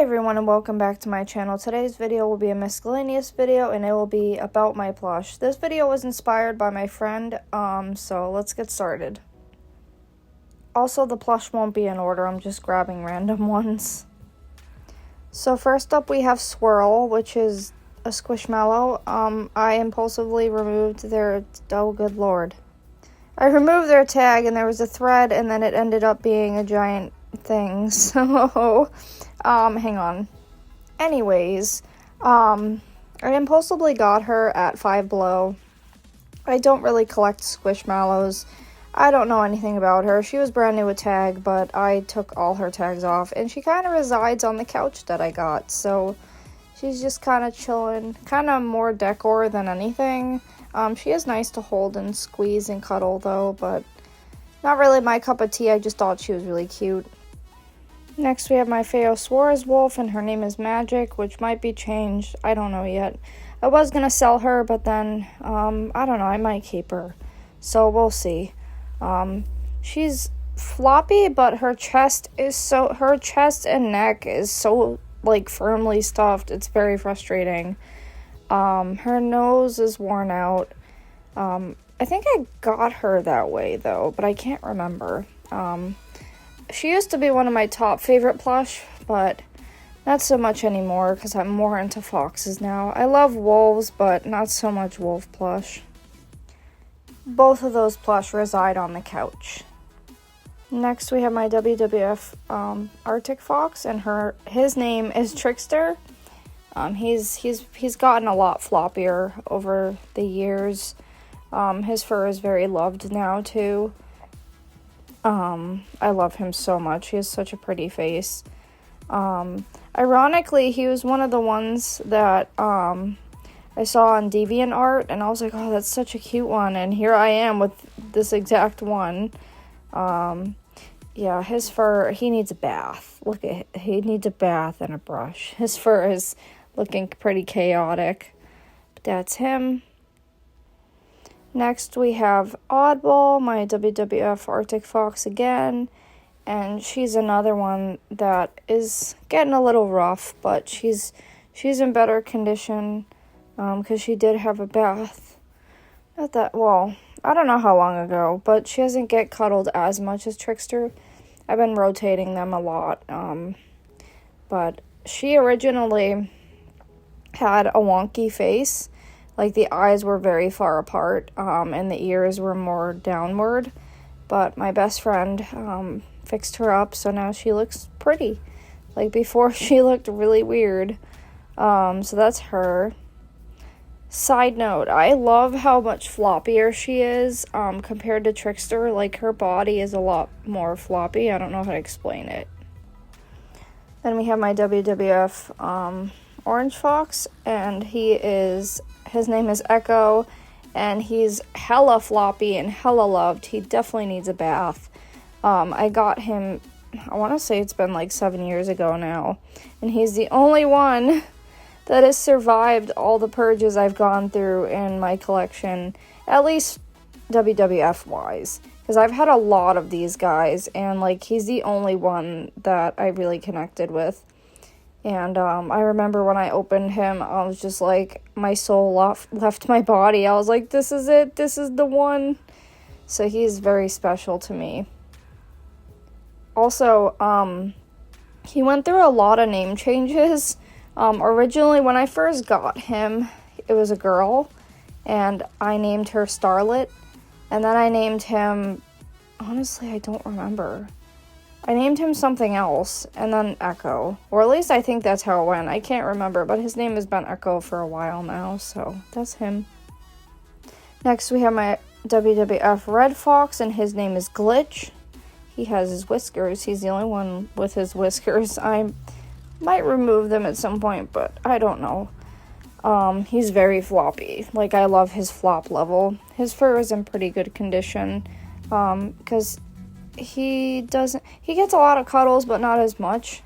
everyone and welcome back to my channel. Today's video will be a miscellaneous video and it will be about my plush. This video was inspired by my friend, so let's get started. Also, the plush won't be in order, I'm just grabbing random ones. So first up we have Swirl, which is a Squishmallow. I impulsively removed their, oh good lord. I removed their tag and there was a thread and then it ended up being a giant thing, so hang on. Anyways, I impulsively got her at Five Below. I don't really collect Squishmallows. I don't know anything about her. She was brand new with tag, but I took all her tags off, and she kind of resides on the couch that I got, so she's just kind of chilling, kind of more decor than anything. She is nice to hold and squeeze and cuddle, though, but not really my cup of tea. I just thought she was really cute. Next, we have my Suarez wolf, and her name is Magic, which might be changed. I don't know yet. I was going to sell her, but then, I don't know, I might keep her. So, we'll see. She's floppy, but her chest and neck is so, like, firmly stuffed. It's very frustrating. Her nose is worn out. I think I got her that way, though, but I can't remember. She used to be one of my top favorite plush, but not so much anymore because I'm more into foxes now. I love wolves, but not so much wolf plush. Both of those plush reside on the couch. Next, we have my WWF Arctic Fox, and his name is Trickster. He's gotten a lot floppier over the years. His fur is very loved now too. I love him so much. He has such a pretty face. Ironically, he was one of the ones that I saw on DeviantArt, and I was like, oh, that's such a cute one, and here I am with this exact one. Yeah, his fur, he needs a bath. He needs a bath and a brush. His fur is looking pretty chaotic, but that's him. Next, we have Oddball, my WWF Arctic Fox again, and she's another one that is getting a little rough, but she's in better condition, because she did have a bath. I don't know how long ago, but she doesn't get cuddled as much as Trickster. I've been rotating them a lot, but she originally had a wonky face. Like, the eyes were very far apart, and the ears were more downward. But my best friend fixed her up, so now she looks pretty. Like, before, she looked really weird. So that's her. Side note, I love how much floppier she is compared to Trickster. Like, her body is a lot more floppy. I don't know how to explain it. Then we have my WWF Orange Fox, and his name is Echo, and he's hella floppy and hella loved. He definitely needs a bath. I got him, I want to say it's been like 7 years ago now, and he's the only one that has survived all the purges I've gone through in my collection, at least WWF-wise, because I've had a lot of these guys, and like, he's the only one that I really connected with. And I remember when I opened him, I was just like, my soul left my body. I was like, this is it. This is the one. So he's very special to me. Also, he went through a lot of name changes. Originally, when I first got him, it was a girl, and I named her Starlet. And then I named him, honestly, I don't remember. I named him something else, and then Echo. Or at least I think that's how it went. I can't remember, but his name has been Echo for a while now, so that's him. Next, we have my WWF Red Fox, and his name is Glitch. He has his whiskers. He's the only one with his whiskers. I might remove them at some point, but I don't know. He's very floppy. Like, I love his flop level. His fur is in pretty good condition, because he gets a lot of cuddles, but not as much.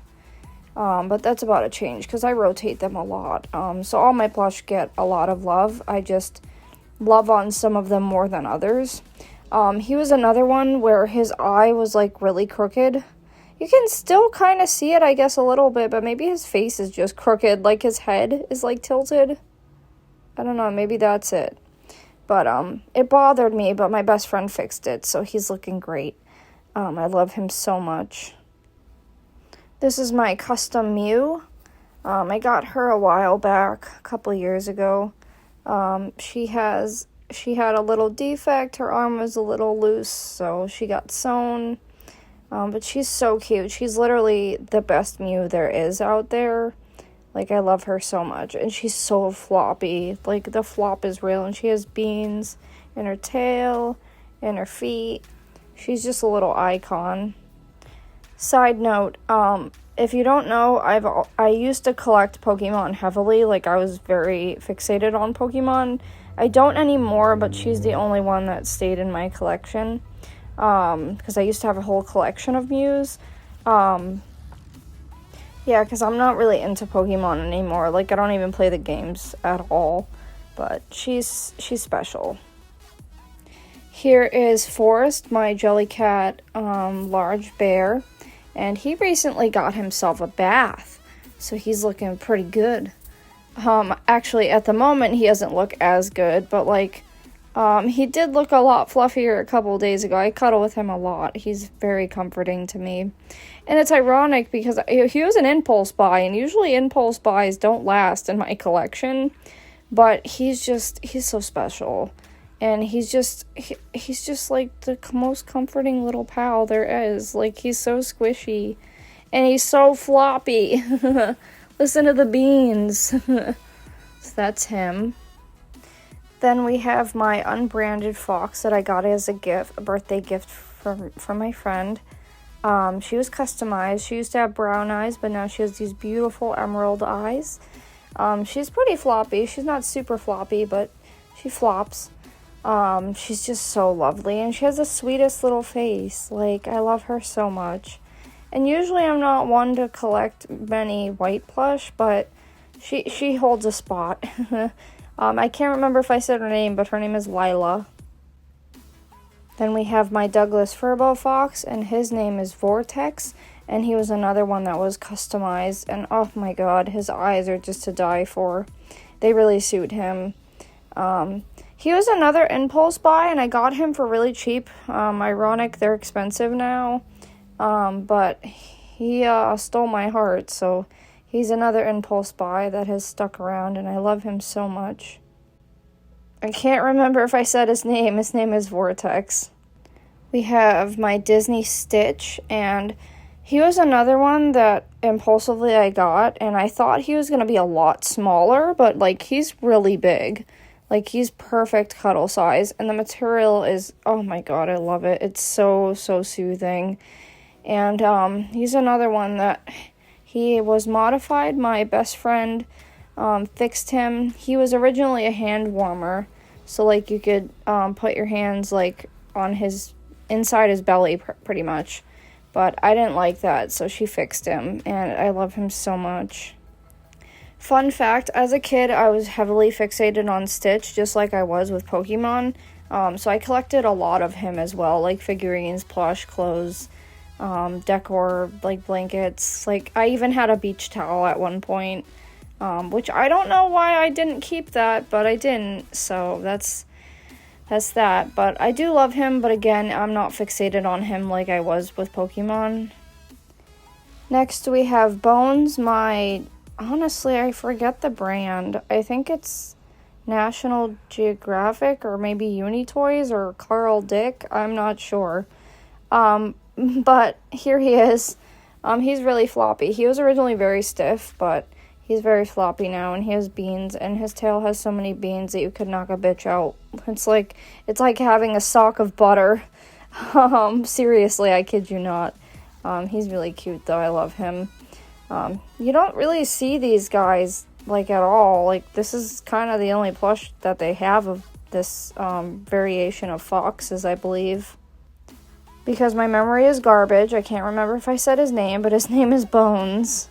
But that's about to change, because I rotate them a lot. So all my plush get a lot of love. I just love on some of them more than others. He was another one where his eye was, like, really crooked. You can still kind of see it, I guess, a little bit, but maybe his face is just crooked, like his head is, like, tilted. I don't know, maybe that's it. But, it bothered me, but my best friend fixed it, so he's looking great. I love him so much. This is my custom Mew. I got her a while back, a couple years ago. She had a little defect. Her arm was a little loose, so she got sewn. But she's so cute. She's literally the best Mew there is out there. Like, I love her so much. And she's so floppy. Like, the flop is real. And she has beans in her tail, in her feet. She's just a little icon. Side note, if you don't know, I used to collect Pokemon heavily. Like, I was very fixated on Pokemon. I don't anymore, but she's the only one that stayed in my collection. Because I used to have a whole collection of Mews. Yeah, because I'm not really into Pokemon anymore. Like, I don't even play the games at all. But she's special. Here is Forrest, my Jellycat large bear. And he recently got himself a bath. So he's looking pretty good. Actually, at the moment, he doesn't look as good. But, like, he did look a lot fluffier a couple days ago. I cuddle with him a lot. He's very comforting to me. And it's ironic because he was an impulse buy, and usually impulse buys don't last in my collection. But he's so special. And he's just like the most comforting little pal there is. Like, he's so squishy. And he's so floppy. Listen to the beans. So that's him. Then we have my unbranded fox that I got as a gift, a birthday gift from my friend. She was customized. She used to have brown eyes, but now she has these beautiful emerald eyes. She's pretty floppy. She's not super floppy, but she flops. She's just so lovely, and she has the sweetest little face. Like, I love her so much. And usually I'm not one to collect many white plush, but she holds a spot. I can't remember if I said her name, but her name is Lila. Then we have my Douglas Furbo Fox, and his name is Vortex, and he was another one that was customized, and oh my god, his eyes are just to die for. They really suit him. He was another impulse buy, and I got him for really cheap. Ironic, they're expensive now, but he stole my heart, so he's another impulse buy that has stuck around, and I love him so much. I can't remember if I said his name. His name is Vortex. We have my Disney Stitch, and he was another one that impulsively I got, and I thought he was going to be a lot smaller, but, like, he's really big. Like, he's perfect cuddle size, and the material is, oh my god, I love it. It's so, so soothing. And, he's another one that he was modified. My best friend fixed him. He was originally a hand warmer, so, like, you could put your hands, like, on his, inside his belly, pretty much. But I didn't like that, so she fixed him, and I love him so much. Fun fact, as a kid, I was heavily fixated on Stitch, just like I was with Pokemon. So I collected a lot of him as well, like figurines, plush, clothes, decor, like blankets. Like, I even had a beach towel at one point, which I don't know why I didn't keep that, but I didn't. So that's that. But I do love him, but again, I'm not fixated on him like I was with Pokemon. Next, we have Bones, honestly, I forget the brand. I think it's National Geographic or maybe Unitoys or Carl Dick. I'm not sure. But here he is. He's really floppy. He was originally very stiff, but he's very floppy now, and he has beans, and his tail has so many beans that you could knock a bitch out. It's like having a sock of butter. Seriously, I kid you not. He's really cute, though. I love him. You don't really see these guys, like, at all. Like, this is kind of the only plush that they have of this, variation of foxes, I believe. Because my memory is garbage, I can't remember if I said his name, but his name is Bones.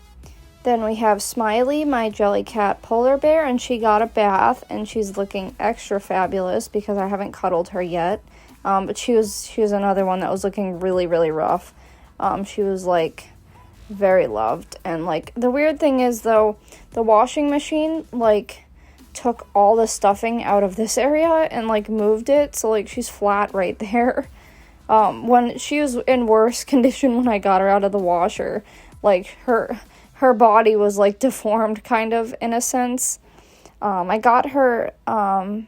Then we have Smiley, my Jellycat polar bear, and she got a bath, and she's looking extra fabulous because I haven't cuddled her yet. But she was another one that was looking really, really rough. She was like very loved. And like the weird thing is though, the washing machine like took all the stuffing out of this area and like moved it, so like she's flat right there. When she was in worse condition when I got her out of the washer, like her body was like deformed kind of in a sense. I got her, I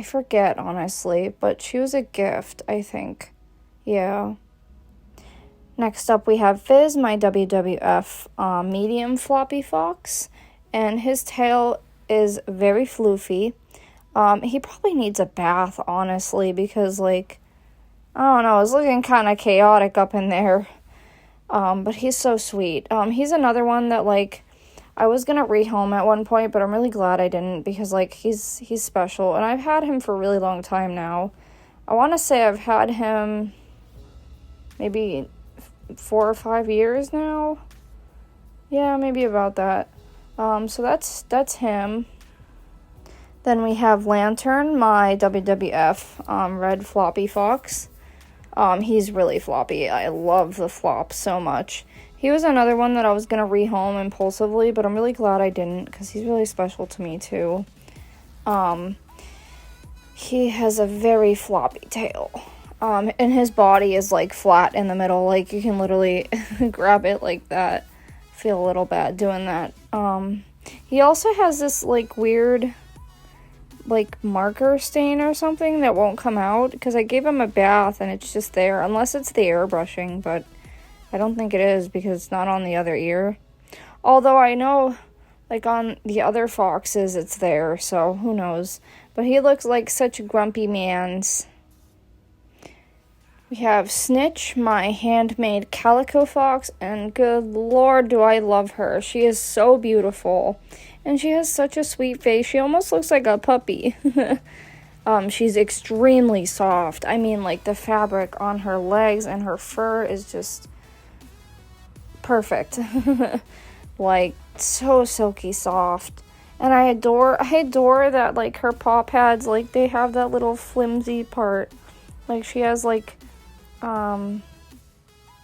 forget honestly, but she was a gift, I think. Yeah. Next up we have Fizz, my WWF medium floppy fox, and his tail is very floofy. He probably needs a bath, honestly, because like, I don't know, it's looking kind of chaotic up in there. But he's so sweet. He's another one that like I was gonna rehome at one point, but I'm really glad I didn't, because like he's special, and I've had him for a really long time now. I want to say I've had him maybe 4 or 5 years now. Yeah, maybe about that. So that's him. Then we have Lantern, my WWF red floppy fox. He's really floppy. I love the flop so much. He was another one that I was gonna rehome impulsively, but I'm really glad I didn't, because he's really special to me too. He has a very floppy tail. And his body is like flat in the middle, like you can literally grab it like that. Feel a little bad doing that. He also has this like weird like marker stain or something that won't come out, because I gave him a bath and it's just there, unless it's the airbrushing, but I don't think it is, because it's not on the other ear. Although I know like on the other foxes it's there, so who knows. But he looks like such grumpy mans. We have Snitch, my handmade calico fox, and good lord do I love her. She is so beautiful, and she has such a sweet face. She almost looks like a puppy. She's extremely soft. I mean, like, the fabric on her legs and her fur is just perfect. Like, so silky soft. And I adore that, like, her paw pads, like, they have that little flimsy part. Like, she has, like,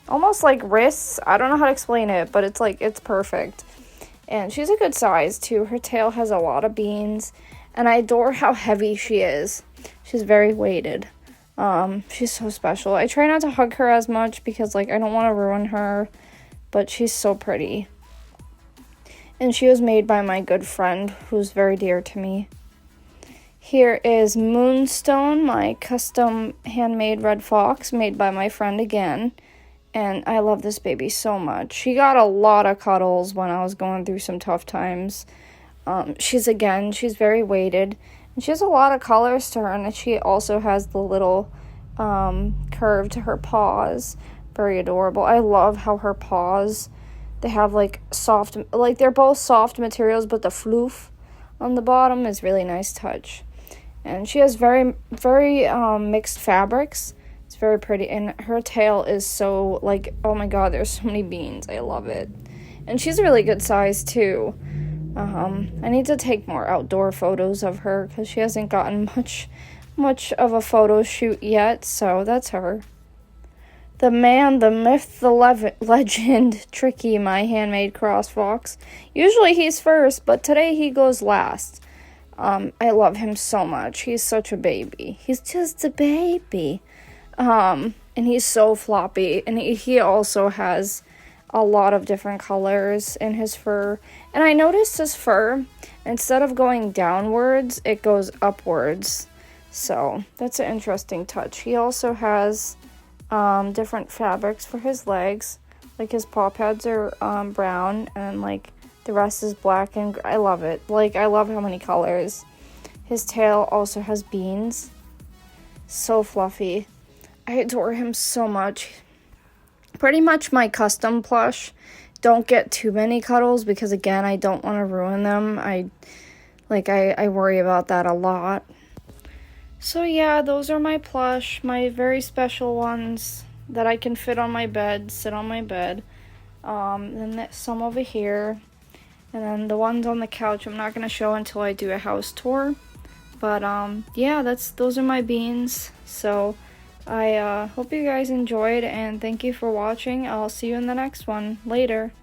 almost like wrists. I don't know how to explain it, but it's like, it's perfect. And she's a good size too. Her tail has a lot of beans, and I adore how heavy she is. She's very weighted. She's so special. I try not to hug her as much because like I don't want to ruin her, but she's so pretty. And she was made by my good friend who's very dear to me. Here is Moonstone, my custom handmade red fox, made by my friend again. And I love this baby so much. She got a lot of cuddles when I was going through some tough times. She's very weighted. And she has a lot of colors to her. And she also has the little curve to her paws. Very adorable. I love how her paws, they have like soft, like they're both soft materials, but the floof on the bottom is really nice touch. And she has very, very mixed fabrics. It's very pretty. And her tail is so, like, oh my god, there's so many beans. I love it. And she's a really good size, too. I need to take more outdoor photos of her, because she hasn't gotten much of a photo shoot yet. So that's her. The man, the myth, the legend, Tricky, my handmade cross fox. Usually he's first, but today he goes last. I love him so much. He's such a baby. He's just a baby. And he's so floppy. And he also has a lot of different colors in his fur. And I noticed his fur, instead of going downwards, it goes upwards. So that's an interesting touch. He also has different fabrics for his legs. Like his paw pads are brown, and like the rest is black, and I love it. Like, I love how many colors. His tail also has beans. So fluffy. I adore him so much. Pretty much my custom plush. Don't get too many cuddles, because again, I don't want to ruin them. I worry about that a lot. So yeah, those are my plush, my very special ones that I can fit on my bed, sit on my bed. Then some over here. And then the ones on the couch I'm not going to show until I do a house tour. But yeah, those are my beans. So I hope you guys enjoyed, and thank you for watching. I'll see you in the next one. Later.